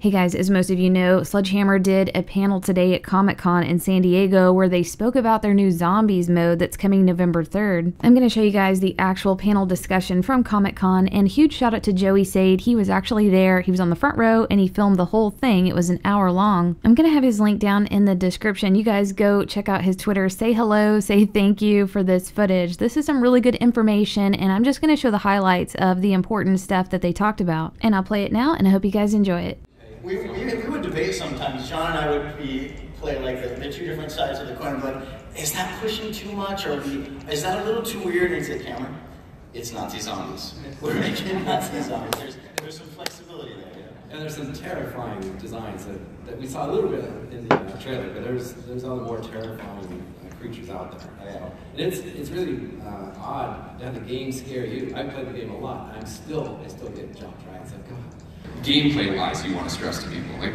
Hey guys, as most of you know, SledgeH did a panel today at Comic-Con in San Diego where they spoke about their new Zombies mode that's coming November 3rd. I'm going to show you guys the actual panel discussion from Comic-Con, and huge shout out to Joey Sade. He was actually there, he was on the front row, and he filmed the whole thing. It was an hour long. I'm going to have his link down in the description. You guys go check out his Twitter, say hello, say thank you for this footage. This is some really good information, and I'm just going to show the highlights of the important stuff that they talked about. And I'll play it now, and I hope you guys enjoy it. We would debate sometimes. John and I would play like the two different sides of the coin. Like, is that pushing too much, or is that a little too weird? And he'd say, Cameron, it's Nazi zombies. We're making Nazi zombies. There's some flexibility there. Yeah. And there's some terrifying designs that we saw a little bit in the trailer, but there's other more terrifying creatures out there. Yeah. And it's really odd to have the game scare you. I played the game a lot. I still get jumped, right? It's like, God. Gameplay-wise, you want to stress to people? Like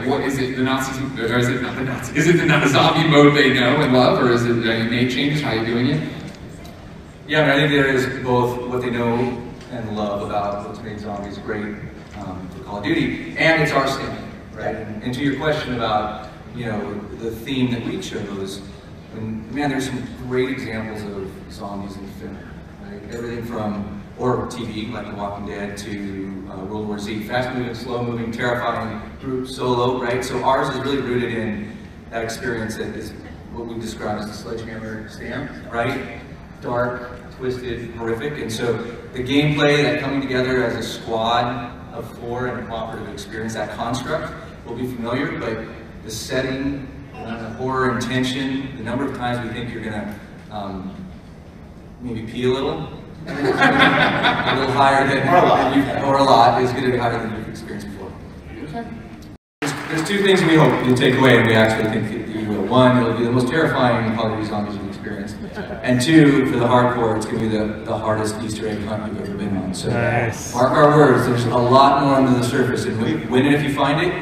what is it? The Nazis, or is it not the Nazis? Is it the zombie mode they know and love, or is it you made changes? How are you doing it? Yeah, I mean, I think there is both what they know and love about what's made zombies great for Call of Duty, and it's our standing, right? And to your question about the theme that we chose, man, there's some great examples of zombies in film, right? Everything from or TV, like The Walking Dead, to World War Z. Fast-moving, slow-moving, terrifying, group, solo, right? So ours is really rooted in that experience that is what we describe as the SledgeH stamp, right? Dark, twisted, horrific. And so the gameplay, that coming together as a squad of 4 and a cooperative experience, that construct will be familiar, but the setting, the horror and tension, the number of times we think you're gonna maybe pee a little, a little higher than, or a lot is going to be higher than you've experienced before. Okay. There's two things we hope you'll take away, and we actually think that you will. One, it'll be the most terrifying Call of Duty zombies you've experienced. And two, for the hardcore, it's going to be the hardest Easter egg hunt you've ever been on. So mark our words, there's a lot more under the surface, and when and if you find it,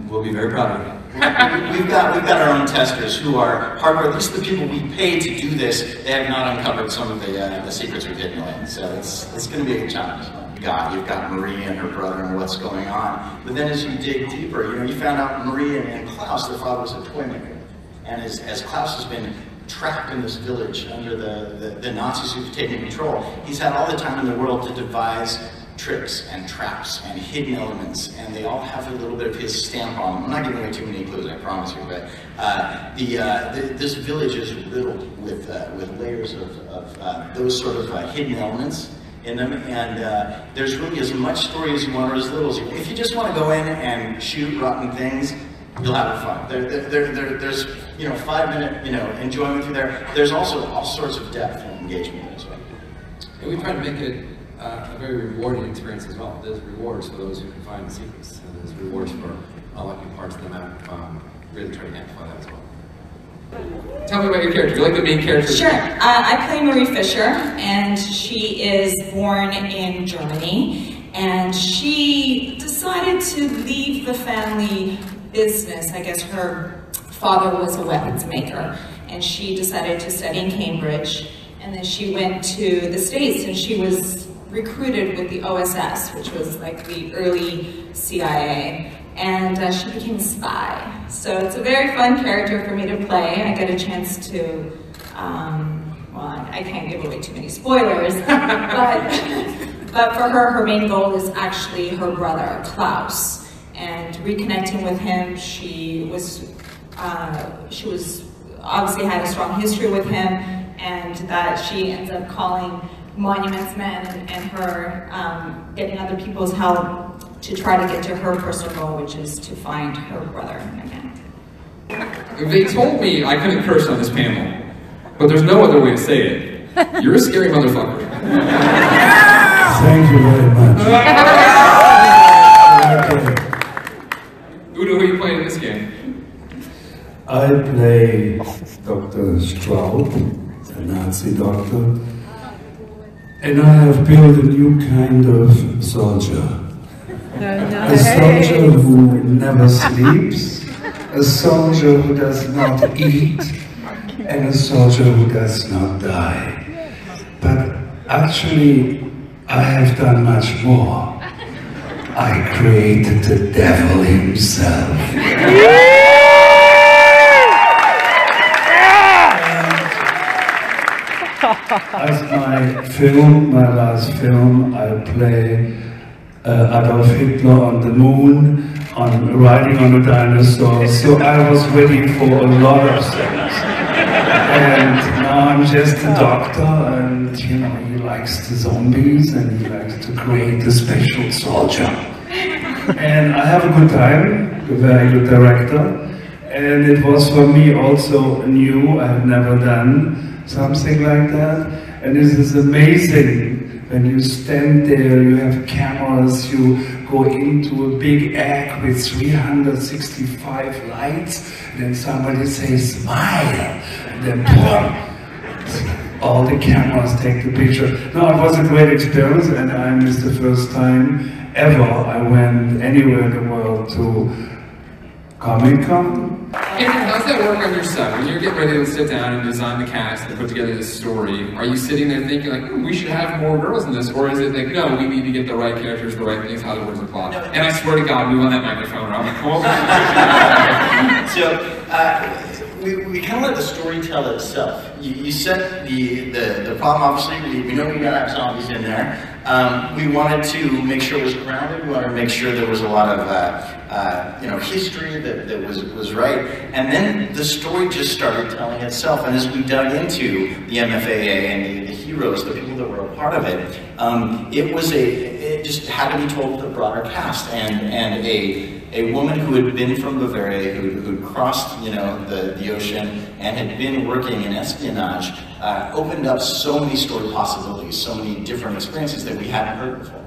we'll be very proud of you. We've got our own testers who are hardcore. At least the people we pay to do this, they have not uncovered some of the secrets we've hidden away. So it's going to be a challenge. You've got Marie and her brother and what's going on. But then as you dig deeper, you found out Marie and Klaus, their father was a toy maker. And as Klaus has been trapped in this village under the Nazis who've taken control, he's had all the time in the world to devise tricks and traps and hidden elements, and they all have a little bit of his stamp on them. I'm not giving away too many clues, I promise you, but this village is riddled with layers of those sort of hidden elements in them, and there's really as much story as you want or as little as you want. If you just want to go in and shoot rotten things, you'll have fun. There's 5-minute enjoyment through there. There's also all sorts of depth and engagement as well. And we try to make it a very rewarding experience as well. There's rewards for those who can find the secrets, and there's rewards for unlocking parts of the map. Really try to amplify that as well. Tell me about your character. You like the main character? Sure. I play Marie Fisher, and she is born in Germany, and she decided to leave the family business. I guess her father was a weapons maker, and she decided to study in Cambridge, and then she went to the States, and she was recruited with the OSS, which was like the early CIA, and she became a spy. So it's a very fun character for me to play. I get a chance to, well, I can't give away too many spoilers, but for her main goal is actually her brother, Klaus, and reconnecting with him. She was obviously had a strong history with him, and that she ends up calling Monuments Men and her getting other people's help to try to get to her personal goal, which is to find her brother again. They told me I couldn't curse on this panel, but there's no other way to say it. You're a scary motherfucker. Thank you very much. Udo, who are you playing in this game? I play Dr. Straub, the Nazi doctor. And I have built a new kind of soldier. A soldier who never sleeps, a soldier who does not eat, and a soldier who does not die. But actually, I have done much more. I created the devil himself. As my last film, I play Adolf Hitler on the moon, riding on a dinosaur, so I was ready for a lot of things. And now I'm just a doctor, and you know, he likes the zombies, and he likes to create a special soldier. And I have a good time, a very good director, and it was for me also new. I have never done something like that, and this is amazing. When you stand there, you have cameras, you go into a big egg with 365 lights, and then somebody says, smile, and then boom, all the cameras take the picture. No, it was a great experience, and I missed the first time ever I went anywhere in the world to Comic-Con. Andrew, how's that work on your set? When you're getting ready to sit down and design the cast and put together this story, are you sitting there thinking like, we should have more girls in this? Or is it like, no, we need to get the right characters, the right things, how to work the plot? And I swear to God, move on that microphone, or I'm gonna come over. So, we kind of let the story tell itself. You set the problem, obviously, we know we got our zombies in there. We wanted to make sure it was grounded. We wanted to make sure there was a lot of history that was right. And then the story just started telling itself. And as we dug into the MFAA and the heroes, the people that were a part of it, it just had to be told with a broader cast. And a woman who had been from Bavaria, who'd crossed the ocean and had been working in espionage, opened up so many story possibilities, so many different experiences that we hadn't heard before.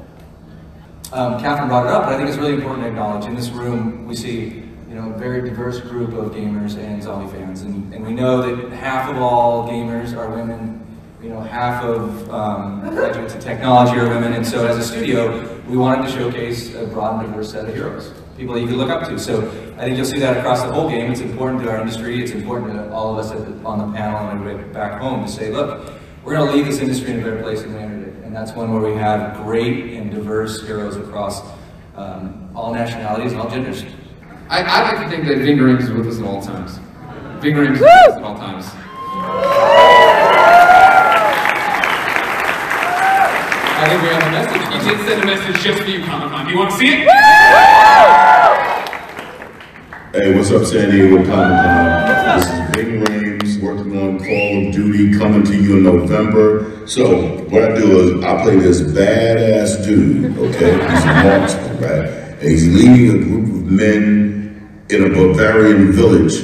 Catherine brought it up, but I think it's really important to acknowledge. In this room, we see a very diverse group of gamers and zombie fans, and we know that half of all gamers are women. Half of graduates of technology are women, and so as a studio, we wanted to showcase a broad and diverse set of heroes, people that you can look up to. So I think you'll see that across the whole game. It's important to our industry, it's important to all of us on the panel and everybody back home to say, look, we're going to leave this industry in a better place than we entered it. And that's one where we have great and diverse heroes across all nationalities and all genders. I like to think that Ving Rhames is with us at all times. Ving Rhames is with us at all times. I think we have a message. He did send a message just for you, Comic-Con. Do you want to see it? Hey, what's up, San Diego Comic-Con? This is Ving Rhames working on Call of Duty, coming to you in November. So, what I do is I play this badass dude, okay? He's a marksman, right? And he's leading a group of men in a Bavarian village,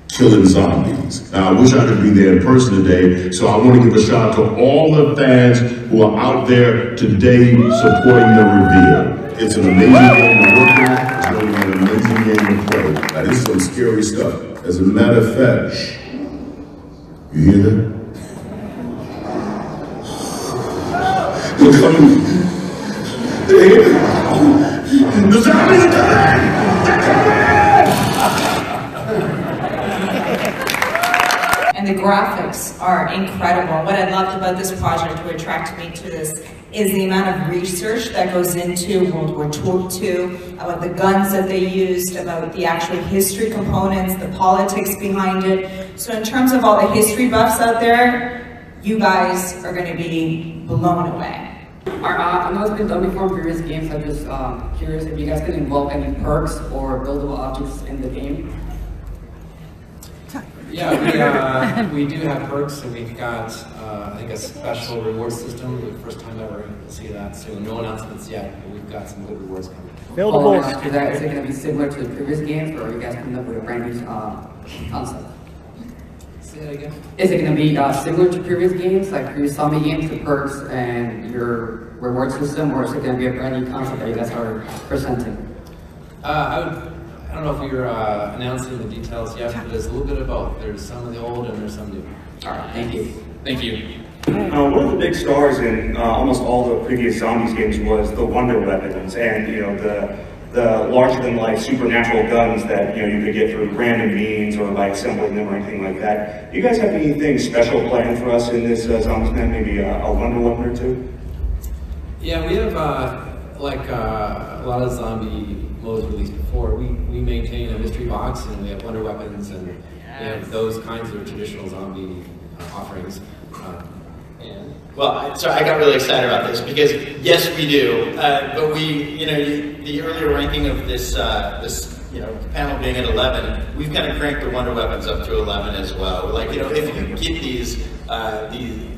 killing zombies. Now, I wish I could be there in person today, so I want to give a shout out to all the fans who are out there today supporting the reveal. It's an amazing game to work on. It's going to be an amazing game to play. Now, this is some scary stuff. As a matter of fact, you hear that? They're coming. They're here. The zombies are coming! They're coming! And the graphics are incredible. What I loved about this project, what attracted me to this, is the amount of research that goes into World War II, about the guns that they used, about the actual history components, the politics behind it. So in terms of all the history buffs out there, you guys are going to be blown away. I know it's been done before in previous games. I'm just curious if you guys can involve any perks or buildable objects in the game. Yeah, we do have perks, and we've got, I think, a special reward system. The first time ever to see that. So no announcements yet, but we've got some good rewards coming. Buildables. After that, is it going to be similar to the previous games, or are you guys coming up with a brand new concept? Say that again? Is it going to be similar to previous games, like previous zombie games, the perks and your reward system, or is it going to be a brand new concept that you guys are presenting? I don't know if we were announcing the details yet, but there's a little bit of both. There's some of the old and there's some new. All right, thank you. Thank you. One of the big stars in almost all the previous Zombies games was the wonder weapons, and the larger-than-life supernatural guns that you could get through random means or by assembling them or anything like that. Do you guys have anything special planned for us in this Zombies Man? Maybe a wonder weapon or two? Yeah, we have a like a lot of zombie modes released before, we maintain a mystery box, and we have wonder weapons, and we have those kinds of traditional zombie offerings. Well, so I got really excited about this because yes, we do, but we, the earlier ranking of this, panel being at 11, we've kind of cranked the wonder weapons up to 11 as well. Like, if you get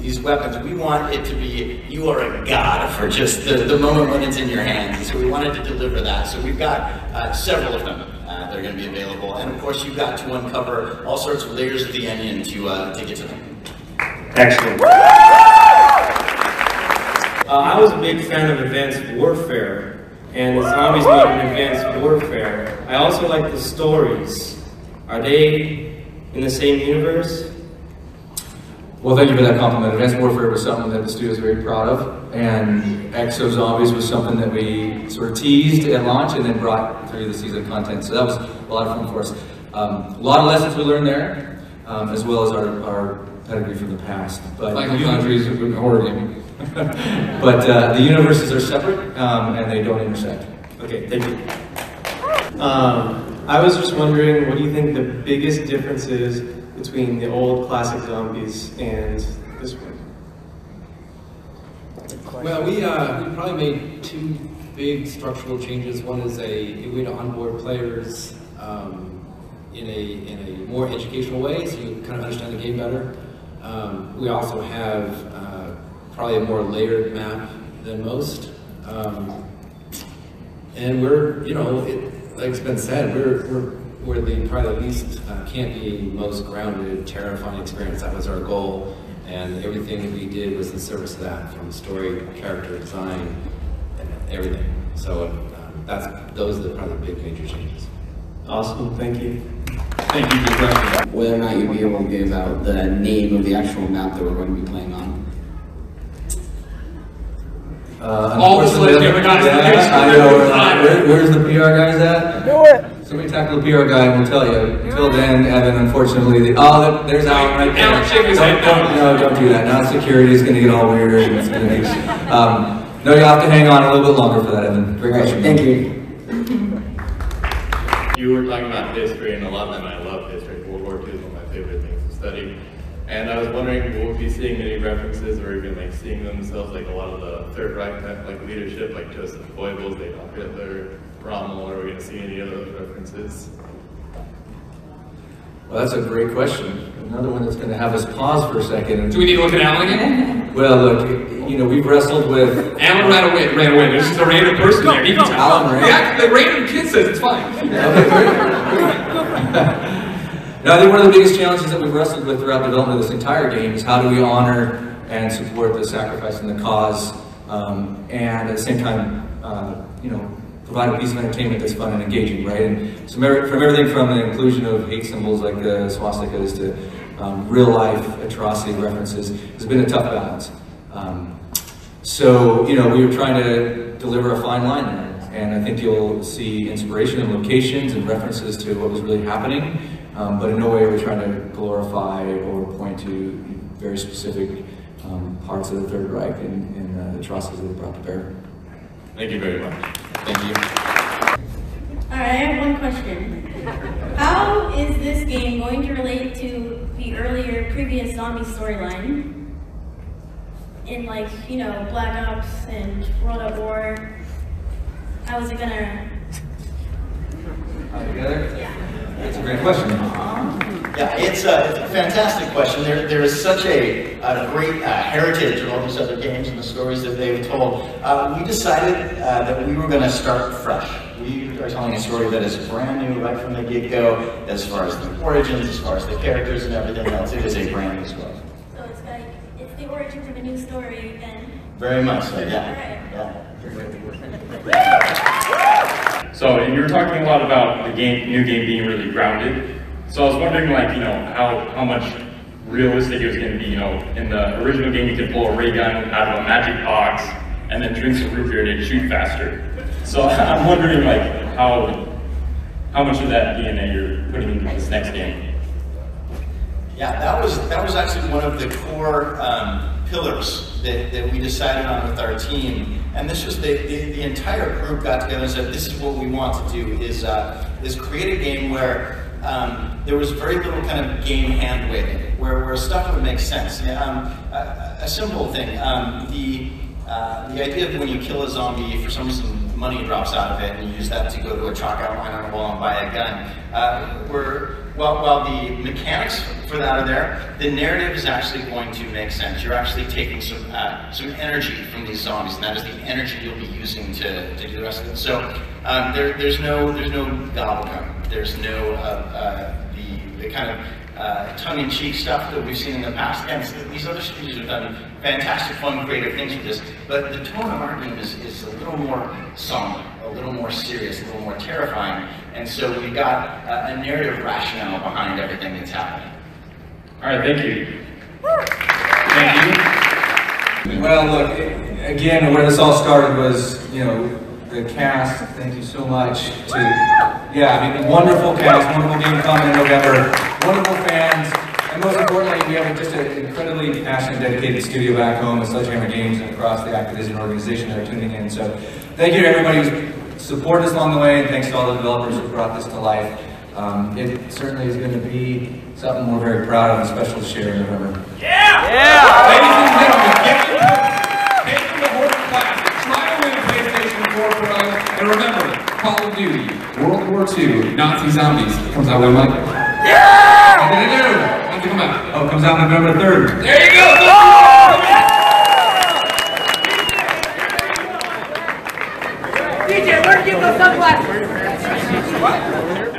these weapons, we want it to be, you are a god for just the moment when it's in your hands. So we wanted to deliver that. So we've got several of them that are going to be available, and of course you've got to uncover all sorts of layers of the onion to get to them. Excellent. I was a big fan of Advanced Warfare, and the zombies mode in Advanced Warfare. I also like the stories. Are they in the same universe? Well, thank you for that compliment. Advanced Warfare was something that the studio is very proud of, and Exo Zombies was something that we sort of teased at launch and then brought through the season content. So that was a lot of fun for us. A lot of lessons we learned there, as well as our pedigree from the past. But like the countries of Oregon. But the universes are separate, and they don't intersect. Okay, thank you. I was just wondering, what do you think the biggest difference is between the old classic Zombies and this one? Well, we probably made two big structural changes. One is a way to onboard players in a more educational way, so you kind of understand the game better. We also have probably a more layered map than most. And we're, like it's been said, we're probably the least campy, most grounded, terrifying experience. That was our goal, and everything that we did was in service of that, from story, character design, and everything. So those are probably the big major changes. Awesome, thank you. Thank you for the question. Whether or not you'd be able to give out the name of the actual map that we're going to be playing on. All the SledgeH guys. Where's the PR guys at? Do it! Somebody tackle the PR guy and we'll tell you. Until then, Evan, unfortunately, there's Alan right there. Don't do that. Now security is going to get all weird. And it's going to make, no, you'll have to hang on a little bit longer for that, Evan. Great question. Thank you. You were talking about history, and a lot of them I love history. World War II is one of my favorite things to study. And I was wondering, will we be seeing any references or even like seeing themselves, like a lot of the Third Reich type like leadership, like Joseph Goebbels, Adolf Hitler, Rommel, are we going to see any of those references? Well, that's a great question. Another one that's going to have us pause for a second. Do we need to look at Alan again? Well, look, we've wrestled with... Alan ran away. There's just a random person there. You can tell. Alan ran. Yeah, the random kid says it's fine. Okay, great. Now, I think one of the biggest challenges that we've wrestled with throughout the development of this entire game is how do we honor and support the sacrifice and the cause, and at the same time, provide a piece of entertainment that's fun and engaging, right? And so from everything from the inclusion of hate symbols like the swastikas to real-life atrocity references has been a tough balance. So, we were trying to deliver a fine line there, and I think you'll see inspiration in locations and references to what was really happening. But in no way are we trying to glorify or point to very specific parts of the Third Reich and the atrocities that they brought to bear. Thank you very much. Thank you. Alright, I have one question. How is this game going to relate to the previous zombie storyline? In Black Ops and World at War? How is it gonna... Together? Yeah. That's a great question. Yeah, it's a fantastic question. There is such a great heritage of all these other games and the stories that they've told. We decided that we were going to start fresh. We are telling a story that is brand new right from the get-go, as far as the origins, as far as the characters and everything else. It is a brand new story. So it's the origins of a new story then? Very much so, yeah. So you were talking a lot about the new game being really grounded. So I was wondering, how much realistic it was going to be. In the original game, you could pull a ray gun out of a magic box and then drink some root beer and it'd shoot faster. So I'm wondering, how much of that DNA you're putting into this next game. Yeah, that was actually one of the core pillars that we decided on with our team. And this was the entire group got together and said, this is what we want to do, is create a game where there was very little kind of game hand waving, where stuff would make sense. A simple thing, the idea of when you kill a zombie, for some reason money drops out of it, and you use that to go to a chalk outline on a wall and buy a gun. While the mechanics for that are there, the narrative is actually going to make sense. You're actually taking some energy from these zombies, and that is the energy you'll be using to do the rest of it. So there's no gobblegum. There's no the kind of tongue-in-cheek stuff that we've seen in the past. And these other studios have done fantastic, fun, creative things with this, but the tone of our game is a little more somber, a little more serious, a little more terrifying, and so we've got a narrative rationale behind everything that's happening. All right, thank you. Thank you. Well, look, again, where this all started was, the cast. Thank you so much to, wonderful cast, wonderful game coming in November, wonderful fans, and most importantly, we have just an incredibly passionate, dedicated studio back home at SledgeH Games and across the Activision organization that are tuning in. So thank you to everybody who's supported us along the way, and thanks to all the developers who brought this to life. It certainly is going to be something we're very proud of and special to share in November. Yeah! Yeah! Ladies and gentlemen, get to the Horse Classic. Try to win a PlayStation 4 Pro, and remember, Call of Duty, World War II, Nazi Zombies. Comes out when, Mike? Yeah! What did it do? When's it come out? Oh, it comes out November 3rd. There you go! DJ, where'd you get those sunglasses? What?